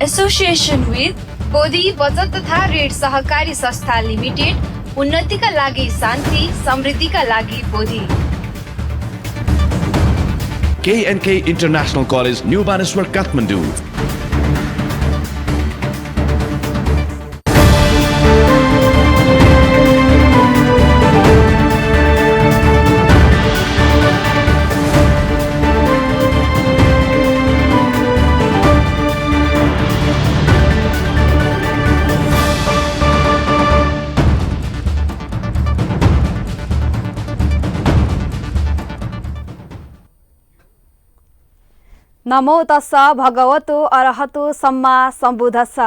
Association with Bodhi बचत तथा ऋण सहकारी संस्था लिमिटेड, उन्नतिका लागि शान्ति, समृद्धिका लागि Bodhi. K&K International College, New Baneswar, Kathmandu. नमो तस्स भगवतो अरहतो सम्मा सम्बुद्धस्स।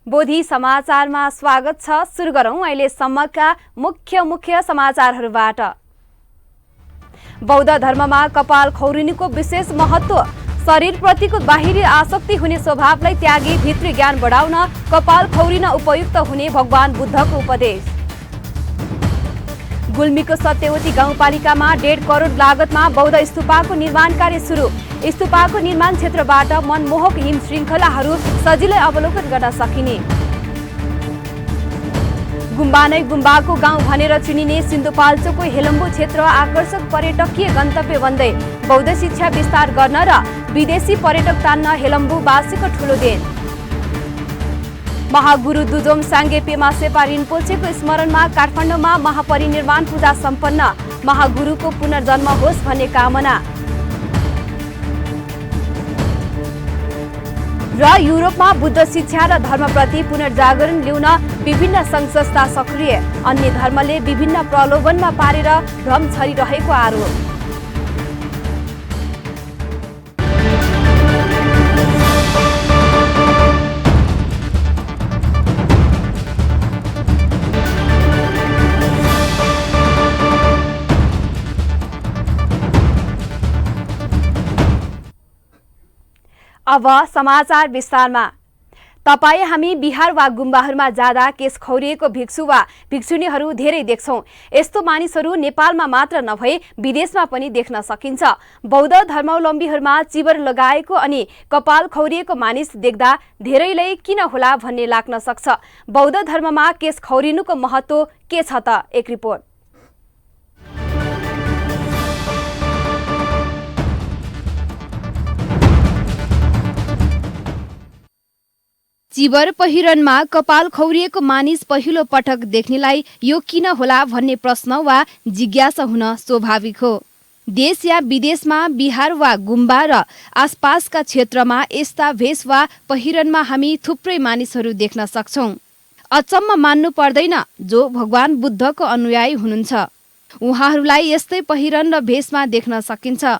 बोधी समाचारमा स्वागत छ। सुरु गरौँ अहिलेसम्मका मुख्य समाचारहरूबाट। बौद्ध धर्ममा कपाल खौरिनुको विशेष महत्व। शरीरप्रतिको बाहिरी आसक्ति हुने स्वभावलाई त्यागी भित्री ज्ञान बढाउन कपाल खौरिन उपयुक्त हुने भगवान बुद्धको उपदेश। गुल्मीको सत्यवती गाउँपालिकामा 1.5 करोड लागतमा बौद्ध स्तूपको निर्माण कार्य सुरु। स्तूपको निर्माण क्षेत्रबाट मनमोहक हिम श्रृङ्खलाहरू सजिलै अवलोकन गर्न सकिने। गुम्बा नै गुम्बाको गाउँ भनेर चिनिने सिन्धुपाल्चोकको हेलम्बु क्षेत्र आकर्षक पर्यटकीय गन्तव्य बन्दै बौद्ध शिक्षा विस्तार गर्न र विदेशी पर्यटक तान्न हेलम्बुवासीको ठूलो देन। महागुरु दुजोम साङ्गे पेमा सेपा रिम्पोछेको स्मरणमा काठमाडौँमा महापरिनिर्वाण पूजा सम्पन्न। महागुरुको पुनर्जन्म होस् भन्ने कामना। र युरोपमा बुद्ध शिक्षा र धर्मप्रति पुनर्जागरण ल्याउन विभिन्न सङ्घ संस्था सक्रिय। अन्य धर्मले विभिन्न प्रलोभनमा पारेर भ्रम छरिरहेको आरोप। अब समाचार विस्तारमा। तपाईँ हामी बिहार वा गुम्बाहरूमा जाँदा केश खौरिएको भिक्षु वा भिक्षुणीहरू धेरै देख्छौँ। यस्तो मानिसहरू नेपालमा मात्र नभई विदेशमा पनि देख्न सकिन्छ। बौद्ध धर्मावलम्बीहरूमा चिबर लगाएको अनि कपाल खौरिएको मानिस देख्दा धेरैलाई किन होला भन्ने लाग्न सक्छ। बौद्ध धर्ममा केश खौरिनुको महत्व के छ त? एक रिपोर्ट। चिबर पहिरनमा कपाल खौरिएको मानिस पहिलो पटक देख्नेलाई यो किन होला भन्ने प्रश्न वा जिज्ञासा हुन स्वाभाविक हो। देश या विदेशमा बिहार वा गुम्बा र आसपासका क्षेत्रमा यस्ता भेष वा पहिरनमा हामी थुप्रै मानिसहरू देख्न सक्छौं। अचम्म मान्नु पर्दैन जो भगवान बुद्धको अनुयायी हुनुहुन्छ उहाँहरूलाई यस्तै पहिरन र भेषमा देख्न सकिन्छ।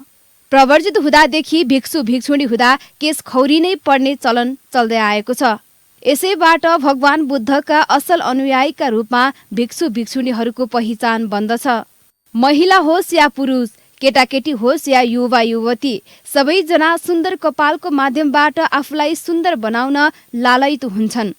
प्रवर्जित हुँदादेखि भिक्षु भिक्षुणी हुँदा केश खौरिनै पर्ने चलन चल्दै आएको छ। यसैबाट भगवान बुद्धका असल अनुयायीका रूपमा भिक्षु भिक्षुणीहरूको पहिचान बन्दछ। महिला होस् या पुरुष, केटाकेटी होस् या युवा युवती, सबैजना सुन्दर कपालको माध्यमबाट आफूलाई सुन्दर बनाउन लालयित हुन्छन्।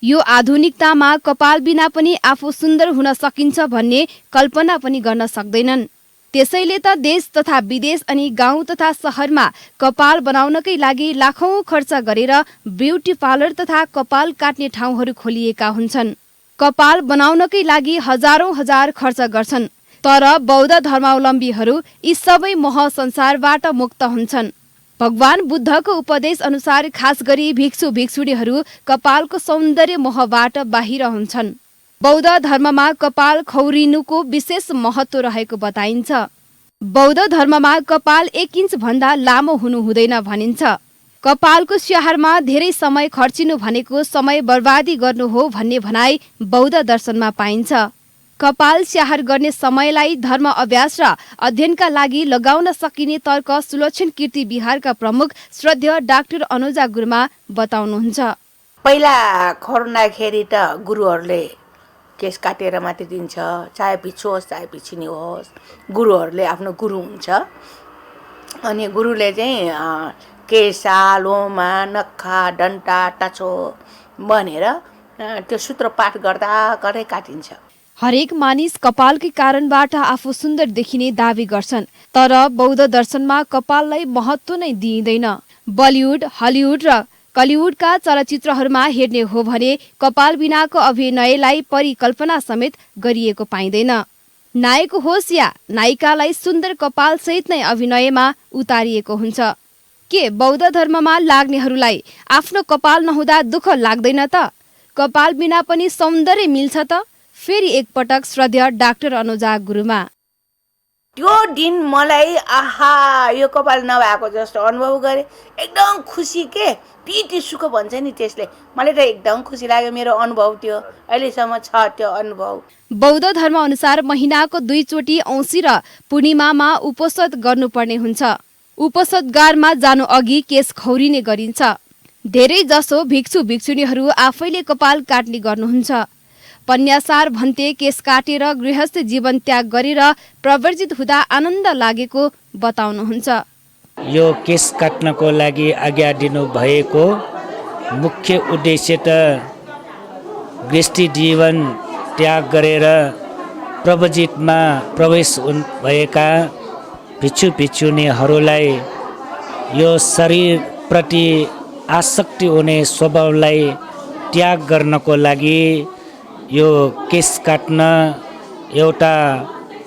यो आधुनिकतामा कपाल बिना पनि आफू सुन्दर हुन सकिन्छ भन्ने कल्पना पनि गर्न सक्दैनन्। त्यसैले त देश तथा विदेश अनि गाउँ तथा शहरमा कपाल बनाउनकै लागि लाखौं खर्च गरेर ब्युटी पार्लर तथा कपाल काट्ने ठाउँहरू खोलिएका हुन्छन्। कपाल बनाउनकै लागि हजारौं हजार खर्च गर्छन्। तर बौद्ध धर्मावलम्बीहरू यी सबै मोह संसारबाट मुक्त हुन्छन्। भगवान बुद्धको उपदेश अनुसार खास गरी भिक्षु भिक्षुणीहरू कपालको सौन्दर्य मोहबाट बाहिर हुन्छन्। बौद्ध धर्ममा कपाल खौरिनुको विशेष महत्व रहेको बताइन्छ। बौद्ध धर्ममा कपाल 1 इन्च भन्दा लामो हुनु हुँदैन भनिन्छ। कपालको स्याहारमा धेरै समय खर्चिनु भनेको समय बर्बादी गर्नु हो भन्ने भनाइ बौद्ध दर्शनमा पाइन्छ। कपाल स्याहार गर्ने समयलाई धर्म अभ्यास र अध्ययनका लागि लगाउन सकिने तर्क सुलक्षण कीर्ति बिहारका प्रमुख श्रद्धेय डाक्टर अनुजा गुरुमा बताउनुहुन्छ। पहिला खौर्नाखेरि त गुरुहरूले केस काटेर मात्रै दिन्छ, चाहे भिक्षु होस् चाहे भिक्षुणी होस्, गुरुहरूले आफ्नो गुरु हुन्छ। अनि गुरुले चाहिँ केसा, लोमा, नक्खा, डन्टा, टाचो भनेर त्यो सूत्र पाठ गर्दा गर्दै काटिन्छ। हरेक मानिस कपालकै कारणबाट आफू सुन्दर देखिने दावी गर्छन्। तर बौद्ध दर्शनमा कपाललाई महत्व नै दिइँदैन। बलिउड, हलिउड र कलिउडका चलचित्रहरूमा हेर्ने हो भने कपाल बिनाको अभिनयलाई परिकल्पना समेत गरिएको पाइँदैन। नायक होस् या नायिकालाई सुन्दर कपाल सहित नै अभिनयमा उतारिएको हुन्छ। के बौद्ध धर्ममा लाग्नेहरूलाई आफ्नो कपाल नहुँदा दुःख लाग्दैन त? कपाल बिना पनि सौन्दर्य मिल्छ त? फेरि एकपटक श्रद्धेय डाक्टर अनुजा गुरुमा। त्यो दिन मलाई आहा यो कपाल नभएको जस्तो अनुभव गरेँ। एकदम खुसी के पिटी सुख भन्छ नि त्यसले। मलाई त एकदम खुसी लाग्यो। मेरो अनुभव त्यो अहिलेसम्म छ त्यो अनुभव। बौद्ध धर्म अनुसार महिनाको 2 चोटि औँसी र पूर्णिमामा उपोषद गर्नुपर्ने हुन्छ। उपोषदगारमा जानु अघि केश खौरिने गरिन्छ। धेरै जसो भिक्षु भिक्षुणीहरू आफैले कपाल काट्ने गर्नुहुन्छ। पन्यासार भन्ते केश काटेर गृहस्थ जीवन त्याग गरेर प्रवर्जित हुँदा आनन्द लागेको बताउनुहुन्छ। यो केश काट्नको लागि आज्ञा दिनुभएको मुख्य उद्देश्य त गृहस्थी जीवन त्याग गरेर प्रवर्जितमा प्रवेश भएका भिक्षु भिक्षुणीहरूलाई यो शरीरप्रति आसक्ति हुने स्वभावलाई त्याग गर्नको लागि यो केश काट्न एउटा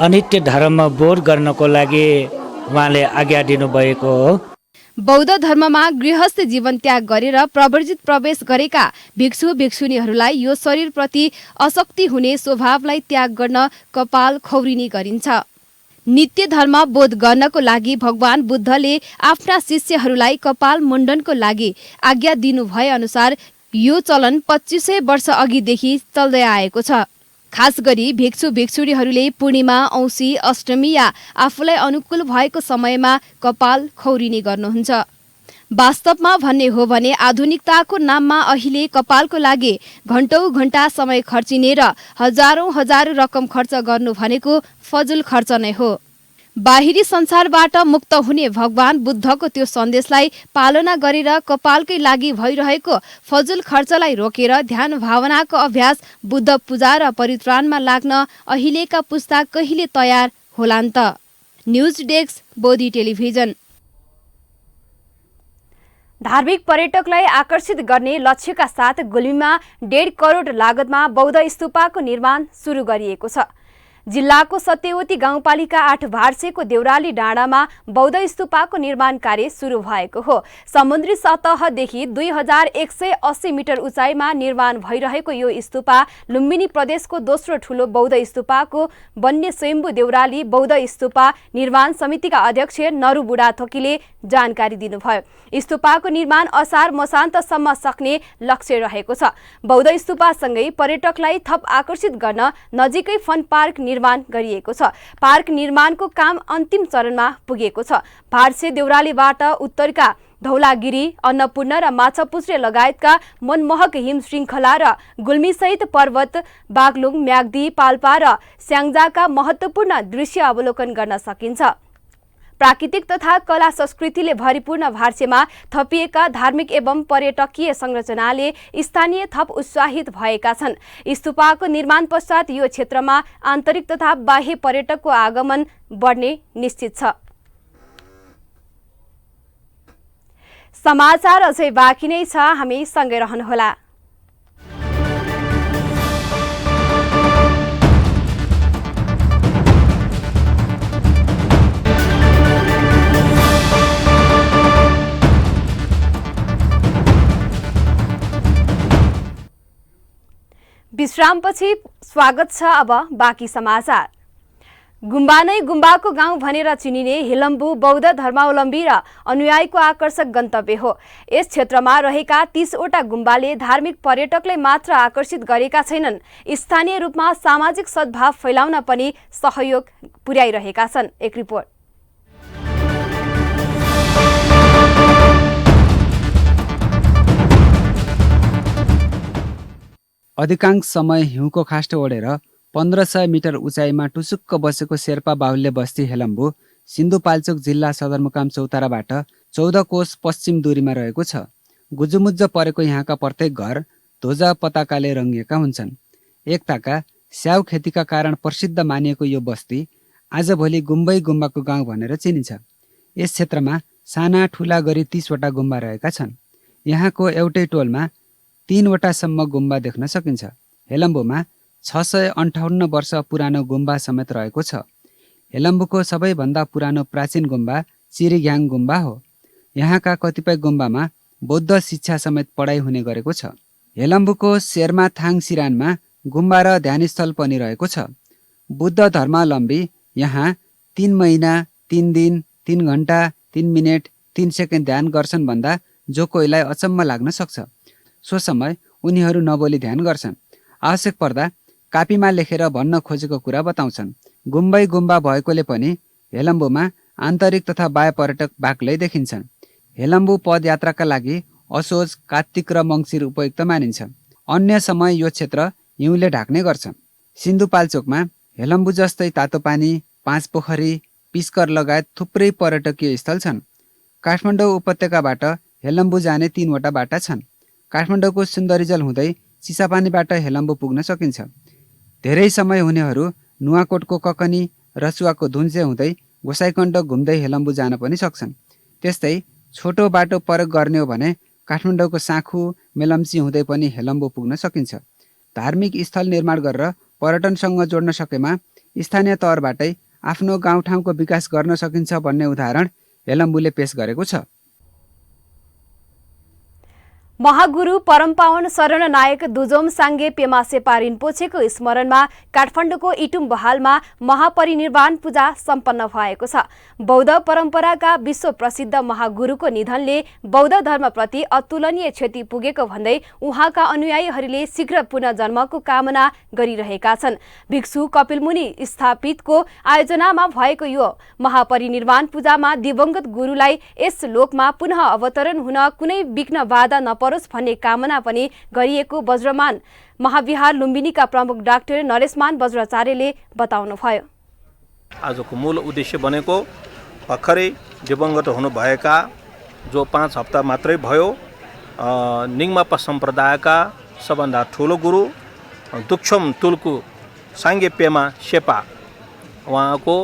अनित्य धर्म बोध गर्नको लागि उहाँले आज्ञा दिनुभएको हो। बौद्ध धर्ममा गृहस्थ जीवन त्याग गरेर प्रवर्जित प्रवेश गरेका भिक्षु भिक्षुणीहरूलाई यो शरीरप्रति आसक्ति हुने स्वभावलाई त्याग गर्न कपाल खौरिने गरिन्छ। नित्य धर्म बोध गर्नको लागि भगवान बुद्धले आफ्ना शिष्यहरूलाई कपाल मुण्डनको लागि आज्ञा दिनुभए अनुसार यो चलन 2500 वर्ष अघिदेखि चल्दै आएको छ। खास गरी भिक्षु भिक्षुणीहरूले पूर्णिमा, औँसी, अष्टमी या आफूलाई अनुकूल भएको समयमा कपाल खौरिने गर्नुहुन्छ। वास्तवमा भन्ने हो भने आधुनिकताको नाममा अहिले कपालको लागि घण्टौं घण्टा समय खर्चिने र हजारौं रकम खर्च गर्नु भनेको फजुल खर्च नै हो। बाहिरी संसारबाट मुक्त हुने भगवान बुद्धको त्यो सन्देशलाई पालना गरेर कपालकै लागि भइरहेको फजुल खर्चलाई रोकेर ध्यान भावनाको अभ्यास, बुद्ध पूजा र परित्राणमा लाग्न अहिलेका पुस्ता कहिले तयार होलान् त? News desk, Bodhi television. धार्मिक पर्यटकलाई आकर्षित गर्ने लक्ष्यका साथ गुल्मीमा 1.5 करोड लागतमा बौद्ध स्तूपको निर्माण सुरु गरिएको छ। जिल्लाको सत्यवती गाउँपालिका 8 भार्सेको देउराली डाँडामा बौद्ध स्तूपको निर्माण कार्य सुरु भएको हो। समुद्री सतहदेखि 2180 मिटर उचाइमा निर्माण भइरहेको यो स्तूपा लुम्बिनी प्रदेशको दोस्रो ठूलो बौद्ध स्तूपको वन्य स्वयम्भू देउराली बौद्ध स्तूपा निर्माण समितिका अध्यक्ष नरु बुढाथोकीले जानकारी दिनुभयो। स्तूपको निर्माण असार मसान्तसम्म सक्ने लक्ष्य रहेको छ। बौद्ध स्तूपसँगै पर्यटकलाई थप आकर्षित गर्न नजिकै फन पार्क निर्माण गरिएको छ। पार्क निर्माणको काम अन्तिम चरणमा पुगेको छ। भार्से देउरालीबाट उत्तरका धौलागिरी, अन्नपूर्ण र माछापुच्छ्रे लगायतका मनमोहक हिम श्रृङ्खला र गुल्मीसहित पर्वत, बागलुङ, म्याग्दी, पाल्पा र स्याङ्जाका महत्त्वपूर्ण दृश्य अवलोकन गर्न सकिन्छ। प्राकृतिक तथा कला संस्कृतिले भरिपूर्ण भार्सेमा थपिएका धार्मिक एवं पर्यटकीय संरचनाले स्थानीय थप उत्साहित भएका छन्। स्तूपको निर्माण पश्चात यो क्षेत्रमा आन्तरिक तथा बाह्य पर्यटकको आगमन बढ्ने निश्चित छ। समाचार अझै बाँकी नै छ, हामी सँगै रहनुहोला। विश्रामपछि स्वागत छ। अब बाँकी समाचार। गुम्बा नै गुम्बाको गाउँ भनेर चिनिने हिलम्बु बौद्ध धर्मावलम्बी र अनुयायीको आकर्षक गन्तव्य हो। यस क्षेत्रमा रहेका 30 वटा गुम्बाले धार्मिक पर्यटकलाई मात्र आकर्षित गरेका छैनन्, स्थानीय रूपमा सामाजिक सद्भाव फैलाउन पनि सहयोग पुर्याइरहेका छन्। एक रिपोर्ट। अधिकांश समय हिउँको खास्टो ओढेर 1500 मिटर उचाइमा टुसुक्क बसेको शेर्पा बाहुल्य बस्ती हेलम्बु सिन्धुपाल्चोक जिल्ला सदरमुकाम चौताराबाट 14 कोस पश्चिम दूरीमा रहेको छ। गुजुमुज्ज परेको यहाँका प्रत्येक घर ध्वजा पताकाले रङ्गिएका हुन्छन्। एकताका स्याउ खेतीका कारण प्रसिद्ध मानिएको यो बस्ती आजभोलि गुम्बै गुम्बाको गाउँ भनेर चिनिन्छ। यस क्षेत्रमा साना ठुला गरी 30 वटा गुम्बा रहेका छन्। यहाँको एउटै टोलमा 3वटासम्म गुम्बा देख्न सकिन्छ। हेलम्बुमा 658 वर्ष पुरानो गुम्बा समेत रहेको छ। हेलम्बुको सबैभन्दा पुरानो प्राचीन गुम्बा चिरिघ्याङ गुम्बा हो। यहाँका कतिपय गुम्बामा बौद्ध शिक्षा समेत पढाइ हुने गरेको छ। हेलम्बुको शेर्माथाङ सिरानमा गुम्बा र ध्यानस्थल पनि रहेको छ। बुद्ध धर्मावलम्बी यहाँ 3 महिना 3 दिन 3 घन्टा 3 मिनेट 3 सेकेन्ड ध्यान गर्छन् भन्दा जो कोहीलाई अचम्म लाग्न सक्छ। सो समय उनीहरू नबोली ध्यान गर्छन्। आवश्यक पर्दा कापीमा लेखेर भन्न खोजेको कुरा बताउँछन्। गुम्बै गुम्बा भएकोले पनि हेलम्बुमा आन्तरिक तथा बाह्य पर्यटक बाक्लै देखिन्छन्। हेलम्बु पदयात्राका लागि असोज, कार्तिक र मङ्सिर उपयुक्त मानिन्छ। अन्य समय यो क्षेत्र हिउँले ढाक्ने गर्छ। सिन्धुपाल्चोकमा हेलम्बु जस्तै तातो पानी, 5 पोखरी, पिस्कर लगायत थुप्रै पर्यटकीय स्थल छन्। काठमाडौँ उपत्यकाबाट हेलम्बु जाने 3वटा बाटा छन्। काठमाडौँको सुन्दरीजल हुँदै चिसापानीबाट हेलम्बु पुग्न सकिन्छ। धेरै समय हुनेहरू नुवाकोटको ककनी, रसुवाको धुन्चे हुँदै गोसाइकण्ड घुम्दै हेलम्बु जान पनि सक्छन्। त्यस्तै छोटो बाटो प्रयोग गर्ने हो भने काठमाडौँको साँखु, मेलम्ची हुँदै पनि हेलम्बु पुग्न सकिन्छ। धार्मिक स्थल निर्माण गरेर पर्यटनसँग जोड्न सकेमा स्थानीय तहबाटै आफ्नो गाउँठाउँको विकास गर्न सकिन्छ भन्ने उदाहरण हेलम्बुले पेश गरेको छ। महागुरु परमपावन शरण नायक दुजोम साङ्गे पेमा सेपा रिम्पोछेको स्मरणमा काठमाडौँको इटुम बहालमा महापरिनिर्वाण पूजा सम्पन्न भएको छ। बौद्ध परम्पराका विश्व प्रसिद्ध महागुरुको निधनले बौद्ध धर्मप्रति अतुलनीय क्षति पुगेको भन्दै उहाँका अनुयायीहरूले शीघ्र पुनर्जन्मको कामना गरिरहेका छन्। भिक्षु कपिलमुनि स्थापितको आयोजनामा भएको यो महापरिनिर्वाण पूजामा दिवंगत गुरुलाई यस लोकमा पुनः अवतरण हुन कुनै विघ्न बाधा नपरोस् भन्ने कामना पनि गरिएको वज्रमान महाविहार लुम्बिनीका प्रमुख डाक्टर नरेशमान वज्राचार्यले बताउनुभयो। आजको मूल उद्देश्य बनेको भर्खरै दिवंगत हुनुभएका जो 5 हप्ता मात्रै भयो निङ्मापा सम्प्रदायका सबभन्दा ठुलो गुरु दुक्षम तुल्कु साङ्गे पेमा सेपा उहाँको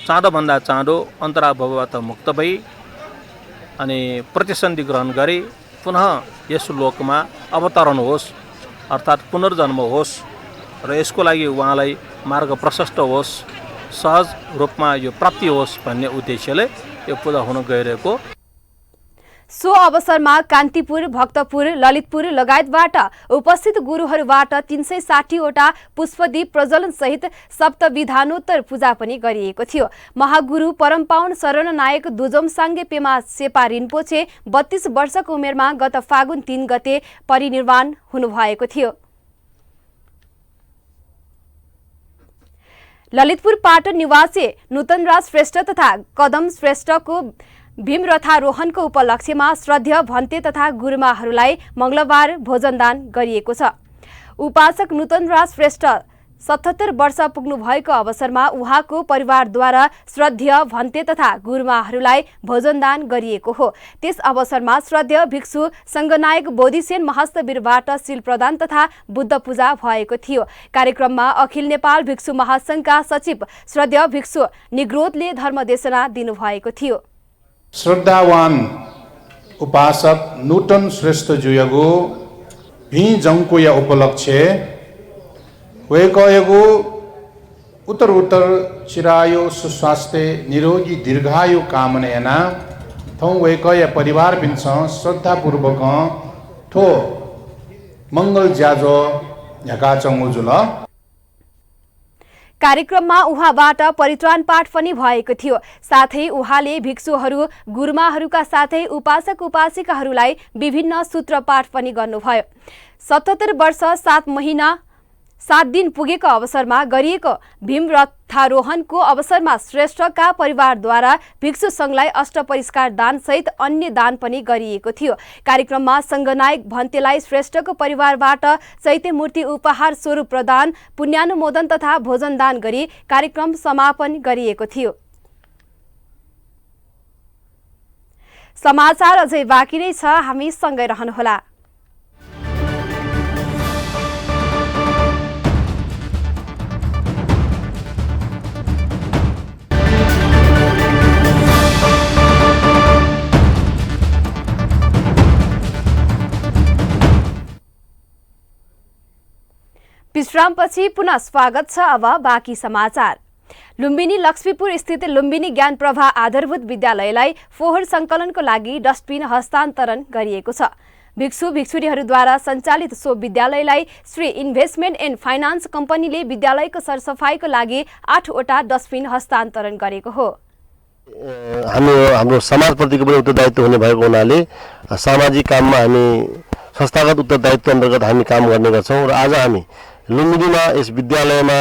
चाँडोभन्दा चाँडो अन्तराभावबाट मुक्त भई अनि प्रतिसन्धि ग्रहण गरी पुनः यस लोकमा अवतरण होस् अर्थात् पुनर्जन्म होस् र यसको लागि उहाँलाई मार्ग प्रशस्त होस्, सहज रूपमा यो प्राप्ति होस् भन्ने उद्देश्यले यो पूजा हुन गइरहेको। सो अवसरमा कान्तिपुर, भक्तपुर, ललितपुर लगायतबाट उपस्थित गुरुहरूबाट 360 वटा पुष्पदीप प्रज्वलन सहित सप्तविधानोत्तर पूजा पनि गरिएको थियो। महागुरु परमपावन शरण नायक दुजोम साङ्गे पेमा सेपा रिम्पोछे 32 वर्षको उमेरमा गत फागुन 3 गते परिनिर्वाण हुनुभएको थियो। ललितपुर पाटन निवासी नूतनराज श्रेष्ठ तथा कदम श्रेष्ठको भीमरथारोहणको उपलक्ष्यमा श्रद्धेय भन्ते तथा गुरुमाहरूलाई मंगलबार भोजनदान गरिएको छ। उपासक नूतनराज श्रेष्ठ 77 वर्ष पुग्नु भएको अवसरमा उहाँको परिवारद्वारा श्रद्धेय भन्ते तथा गुरुमाहरूलाई भोजनदान गरिएको हो। त्यस अवसरमा श्रद्धेय भिक्षु संघनायक बोधिसेन महास्तवीरबाट सील प्रदान तथा बुद्ध पूजा भएको थियो। कार्यक्रममा अखिल नेपाल भिक्षु महासंघका सचिव श्रद्धेय भिक्षु निग्रोधले धर्मदेशना दिनुभएको थियो। श्रद्धावान उपासक नूतन श्रेष्ठ जुयगो भी जंकुया उपलक्ष्य वेकयगो उत्तर चिरायो सुस्वास्थ्य निरोगी दीर्घायु कामनेना थौ वेकय परिवार बिन्छ श्रद्धापूर्वक थो मंगल ज्याजो झका चंगुजुल। कार्यक्रममा उहाँबाट परित्राण पाठ पनि भएको थियो। साथै उहाँले भिक्षुहरू, गुरुमाहरूका साथै उपासक उपासिकाहरूलाई विभिन्न सूत्र पाठ पनि गर्नुभयो। 77 वर्ष 7 महिना 7 दिन पुगेको अवसरमा गरिएको भीमरथारोहणको अवसरमा श्रेष्ठका परिवारद्वारा भिक्षु संघलाई अष्टपरिष्कार दान सहित अन्य दान पनि गरिएको थियो। कार्यक्रममा संघनायक भन्तेलाई श्रेष्ठको परिवारबाट चैत्य मूर्ति उपहार स्वरूप प्रदान, पुण्यानुमोदन तथा भोजनदान गरी कार्यक्रम समापन गरिएको थियो। समाचार अझै बाँकी नै छ, हामी सँगै रहनुहोला। विश्रामपछि पुनः स्वागत छ। अब बाँकी समाचार। लुम्बिनी लक्ष्मीपुर स्थित लुम्बिनी ज्ञान प्रभा आधारभूत विद्यालयलाई फोहोर सङ्कलनको लागि डस्टबिन हस्तान्तरण गरिएको छ। भिक्षु भिक्षुणीहरूद्वारा सञ्चालित सो विद्यालयलाई श्री इन्भेस्टमेन्ट एन्ड फाइनान्स कम्पनीले विद्यालयको सरसफाइको लागि 8वटा डस्टबिन हस्तान्तरण गरेको हो। हाम्रो समाजप्रतिको पनि उत्तरदायित्व हुने भएको हुनाले सामाजिक काममा हामी संस्थागत उत्तरदायित्व अन्तर्गत हामी काम गर्ने गर्छौँ र आज हामी लुम्बिनीमा यस विद्यालयमा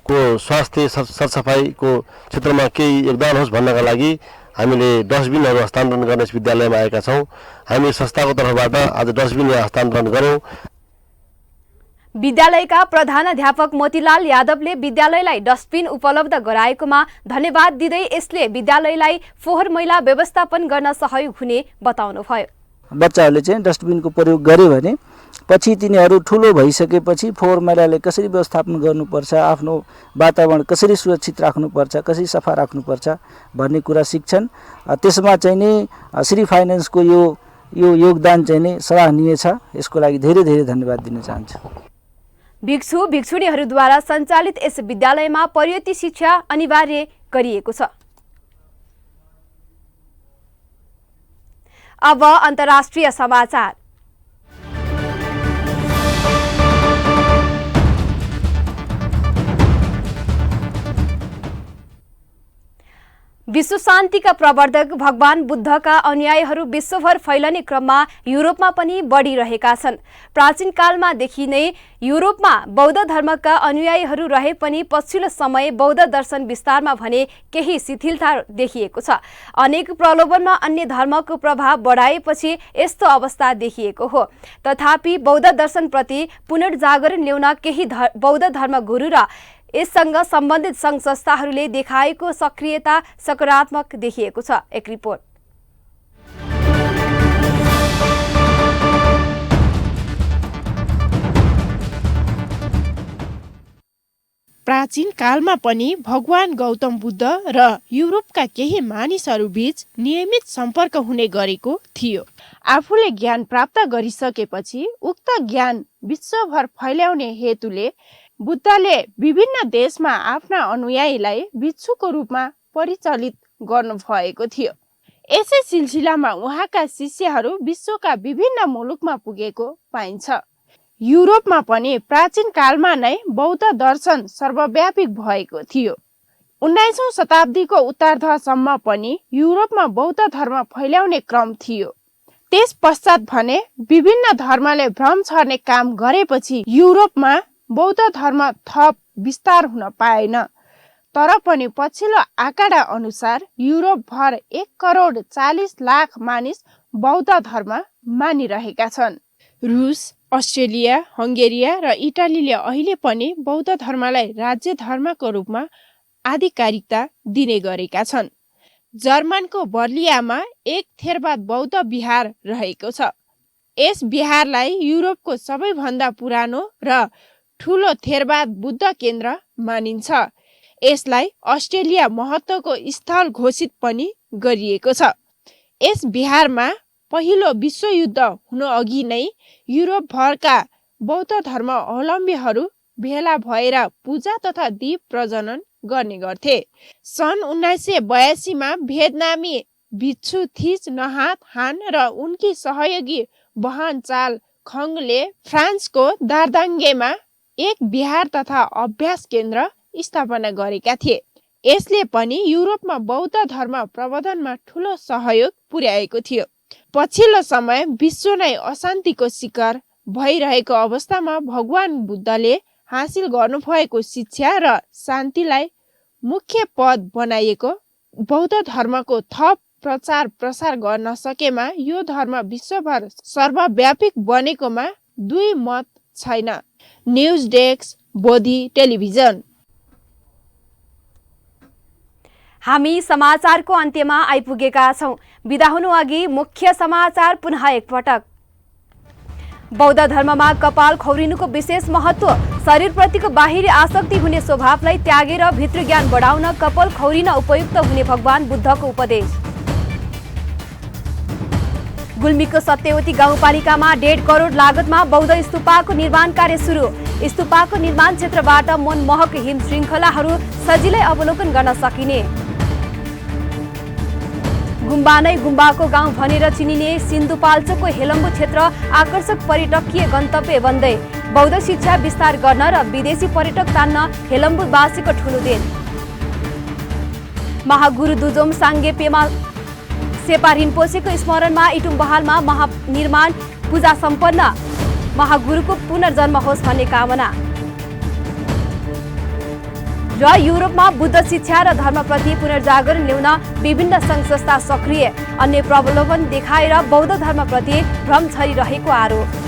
को स्वास्थ्य सरसफाइको क्षेत्रमा केही योगदान होस् भन्नका लागि हामीले डस्टबिनहरू हस्तान्तरण गर्ने यस विद्यालयमा आएका छौँ। हामी संस्थाको तर्फबाट आज डस्टबिन हस्तान्तरण गर्यौँ। विद्यालयका प्रधानाध्यापक मोतीलाल यादवले विद्यालयलाई डस्टबिन उपलब्ध गराएकोमा धन्यवाद दिँदै यसले विद्यालयलाई फोहोर मैला व्यवस्थापन गर्न सहयोग हुने बताउनुभयो। बच्चाहरूले चाहिँ डस्टबिनको प्रयोग गर्यो भने पछि तिनीहरू ठुलो भइसकेपछि फोहोर मैलाले कसरी व्यवस्थापन गर्नुपर्छ, आफ्नो वातावरण कसरी सुरक्षित राख्नुपर्छ, कसरी सफा राख्नुपर्छ भन्ने कुरा सिक्छन्। त्यसमा चाहिँ नि श्री फाइनान्सको यो योगदान चाहिँ नि सराहनीय छ। यसको लागि धेरै धेरै धन्यवाद दिन चाहन्छु। भिक्षु भिक्षुणीहरूद्वारा सञ्चालित यस विद्यालयमा पर्याप्त शिक्षा अनिवार्य गरिएको छ। अब अन्तर्राष्ट्रिय समाचार। विश्व शान्तिका प्रवर्तक भगवान बुद्धका अनुयायीहरू विश्वभर फैलने क्रममा युरोपमा पनि बढिरहेका छन्। प्राचीन कालमादेखि नै युरोपमा बौद्ध धर्मका अनुयायीहरू रहे पनि पछिल्लो समय बौद्ध दर्शन विस्तारमा भने केही शिथिलता देखिएको छ। अनेक प्रलोभनमा अन्य धर्मको प्रभाव बढाएपछि यस्तो अवस्था देखिएको हो। तथापि बौद्ध दर्शनप्रति पुनर्जागरण ल्याउन केही बौद्ध धर्मगुरु र यससँग सम्बन्धित सङ्घ संस्थाहरूले देखाएको सक्रियता सकारात्मक देखिएको छ। एक रिपोर्ट। प्राचीन कालमा पनि भगवान गौतम बुद्ध र युरोपका केही मानिसहरू बीच नियमित सम्पर्क हुने गरेको थियो। आफूले ज्ञान प्राप्त गरिसकेपछि उक्त ज्ञान विश्वभर फैल्याउने हेतुले बुद्धले विभिन्न देशमा आफ्ना अनुयायीलाई भिक्षुको रूपमा परिचालित गर्नुभएको थियो। यसै सिलसिलामा उहाँका शिष्यहरू विश्वका विभिन्न मुलुकमा पुगेको पाइन्छ। युरोपमा पनि प्राचीन कालमा नै बौद्ध दर्शन सर्वव्यापी भएको थियो। 19औं शताब्दीको उत्तरार्धसम्म पनि युरोपमा बौद्ध धर्म फैल्याउने क्रम थियो। त्यस पश्चात भने विभिन्न धर्मले भ्रम छर्ने काम गरेपछि युरोपमा बौद्ध धर्म थप विस्तार हुन पाएन। तर पनि पछिल्लो आँकडा अनुसार युरोप भर 1,40,00,000 मानिस बौद्ध धर्म मानिरहेका छन्। रुस, अस्ट्रेलिया, हङ्गेरिया र इटालीले अहिले पनि बौद्ध धर्मलाई राज्य धर्मको रूपमा आधिकारिकता दिने गरेका छन्। जर्मनको बर्लियामा एक थेरवाद बौद्ध विहार रहेको छ। यस विहारलाई युरोपको सबैभन्दा पुरानो र ठुलो थेरवाद बुद्ध केन्द्र मानिन्छ। यसलाई अस्ट्रेलिया महत्त्वको स्थल घोषित पनि गरिएको छ। यस विहारमा पहिलो विश्वयुद्ध हुनु अघि नै युरोप भरका बौद्ध धर्म अवलम्बीहरू भेला भएर पूजा तथा दीप प्रज्वलन गर्ने गर्थे। सन् 1982 मा भियतनामी भिक्षु थिच नहात हान र उनकी सहयोगी बहान चाल खङले फ्रान्सको दार्दाङ्गेमा एक विहार तथा अभ्यास केन्द्र स्थापना गरेका थिए। यसले पनि युरोपमा बौद्ध धर्म प्रवर्धनमा ठूलो सहयोग पुर्याएको थियो। पछिल्लो समय विश्व नै अशान्तिको शिकार भइरहेको अवस्थामा भगवान बुद्धले हासिल गर्नुभएको शिक्षा र शान्तिलाई मुख्य पद बनाइएको बौद्ध धर्मको थप प्रचार प्रसार गर्न सकेमा यो धर्म विश्वभर सर्वव्यापी बनेकोमा दुई मत छैन। News desk, Bodhi television. हामी समाचारको अन्त्यमा आइपुगेका छौं। बिदा हुनु अघि मुख्य समाचार पुनः एकपटक। बौद्ध धर्ममा कपाल खौरिनुको विशेष महत्व। शरीरप्रतिको बाहिरी आसक्ति हुने स्वभावलाई त्यागेर भित्र ज्ञान बढाउन कपाल खौरिन उपयुक्त हुने भगवान बुद्धको उपदेश। गुल्मीको सत्यवती गाउँपालिकामा 1.5 करोड लागतमा बौद्ध स्तूपको निर्माण कार्य सुरु। स्तूपको निर्माण क्षेत्रबाट मनमोहक हिम श्रृङ्खलाहरू सजिलै अवलोकन गर्न सकिने। गुम्बा नै गुम्बाको गाउँ भनेर चिनिने सिन्धुपाल्चोकको हेलम्बु क्षेत्र आकर्षक पर्यटकीय गन्तव्य बन्दै। बौद्ध शिक्षा विस्तार गर्न र विदेशी पर्यटक तान्न हेलम्बुवासीको ठूलो देन। महागुरु दुजोम साङ्गे पेमा शेर्पा रिम्पोछेको स्मरणमा इटुम्बहालमा महानिर्माण पूजा सम्पन्न। महागुरुको पुनर्जन्म होस् भन्ने कामना। र युरोपमा बुद्ध शिक्षा र धर्मप्रति पुनर्जागरण ल्याउन विभिन्न सङ्घ संस्था सक्रिय। अन्य प्रलोभन देखाएर बौद्ध धर्मप्रति भ्रम छरिरहेको आरोप।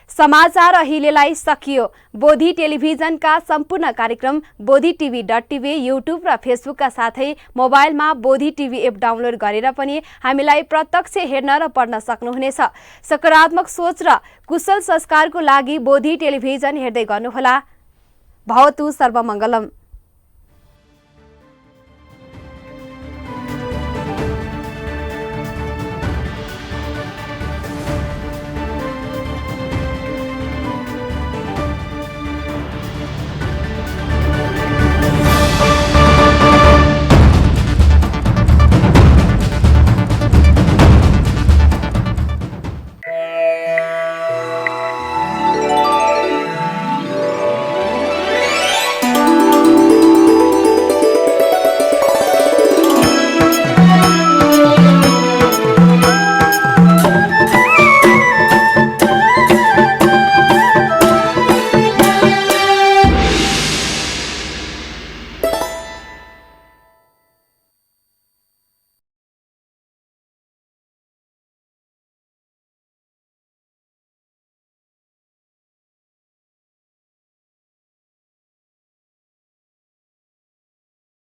समाचार अहिलेलाई सकियो। बोधी टेलिभिजनका सम्पूर्ण कार्यक्रम bodhitv.tv, युट्युब र फेसबुकका साथै मोबाइलमा बोधी टिभी एप डाउनलोड गरेर पनि हामीलाई प्रत्यक्ष हेर्न र पढ्न सक्नुहुनेछ। सकारात्मक सोच र कुशल संस्कारको लागि बोधी टेलिभिजन हेर्दै गर्नुहोला। भवतु सर्वमङ्गलम।